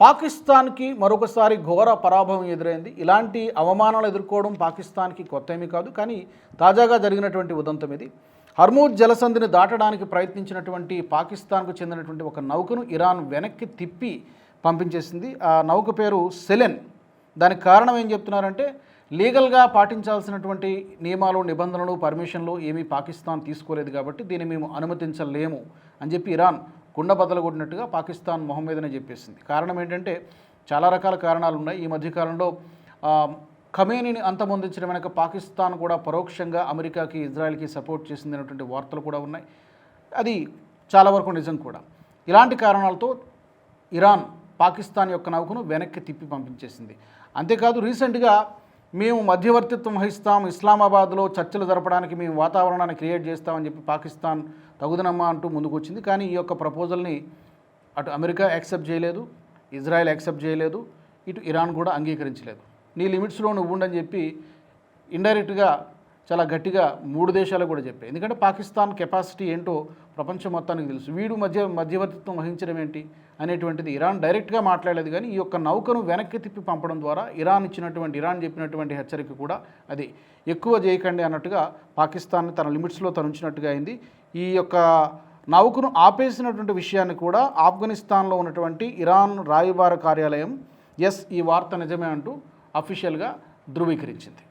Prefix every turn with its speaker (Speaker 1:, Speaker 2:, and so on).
Speaker 1: పాకిస్తాన్కి మరొకసారి ఘోర పరాభవం ఎదురైంది. ఇలాంటి అవమానాలు ఎదుర్కోవడం పాకిస్తాన్కి కొత్త ఏమీ కాదు. కానీ తాజాగా జరిగినటువంటి ఉదంతం ఇది. హర్మూజ్ జలసంధిని దాటడానికి ప్రయత్నించినటువంటి పాకిస్తాన్కు చెందినటువంటి ఒక నౌకను ఇరాన్ వెనక్కి తిప్పి పంపించేసింది. ఆ నౌక పేరు సెలెన్. దానికి కారణం ఏం చెప్తున్నారంటే, లీగల్గా పాటించాల్సినటువంటి నియమాలు, నిబంధనలు, పర్మిషన్లు ఏమీ పాకిస్తాన్ తీసుకోలేదు కాబట్టి దీన్ని మేము అనుమతించలేము అని చెప్పి ఇరాన్ కుండ బద్దలగొట్టినట్టుగా పాకిస్తాన్ మొహం మీదనే చెప్పేసింది. కారణం ఏంటంటే చాలా రకాల కారణాలు ఉన్నాయి. ఈ మధ్యకాలంలో ఖమేనీని అంతమొందించడం వెనక పాకిస్తాన్ కూడా పరోక్షంగా అమెరికాకి, ఇజ్రాయెల్కి సపోర్ట్ చేసింది అనేటువంటి వార్తలు కూడా ఉన్నాయి. అది చాలా వరకు నిజం కూడా. ఇలాంటి కారణాలతో ఇరాన్ పాకిస్తాన్ యొక్క నౌకను వెనక్కి తిప్పి పంపించేసింది. అంతేకాదు రీసెంట్గా మేము మధ్యవర్తిత్వం వహిస్తాం, ఇస్లామాబాద్లో చర్చలు జరపడానికి మేము వాతావరణాన్ని క్రియేట్ చేస్తామని చెప్పి పాకిస్తాన్ తగుదనమ్మా అంటూ ముందుకు వచ్చింది. కానీ ఈ యొక్క ప్రపోజల్ని అటు అమెరికా యాక్సెప్ట్ చేయలేదు, ఇజ్రాయెల్ యాక్సెప్ట్ చేయలేదు, ఇటు ఇరాన్ కూడా అంగీకరించలేదు. నీ లిమిట్స్లో నువ్వు ఉండని చెప్పి ఇండైరెక్ట్గా చాలా గట్టిగా 3 దేశాలు కూడా చెప్పాయి. ఎందుకంటే పాకిస్తాన్ కెపాసిటీ ఏంటో ప్రపంచం మొత్తానికి తెలుసు. వీడు మధ్యవర్తిత్వం వహించడం ఏంటి అనేటువంటిది ఇరాన్ డైరెక్ట్గా మాట్లాడలేదు. కానీ ఈ యొక్క నౌకను వెనక్కి తిప్పి పంపడం ద్వారా ఇరాన్ చెప్పినటువంటి హెచ్చరిక కూడా అది ఎక్కువ చేయకండి అన్నట్టుగా పాకిస్తాన్ తన లిమిట్స్లో తను ఉంచినట్టుగా అయింది. ఈ యొక్క నౌకను ఆపేసినటువంటి విషయాన్ని కూడా ఆఫ్ఘనిస్తాన్లో ఉన్నటువంటి ఇరాన్ రాయబార కార్యాలయం ఈ వార్త నిజమే అంటూ అఫీషియల్గా ధృవీకరించింది.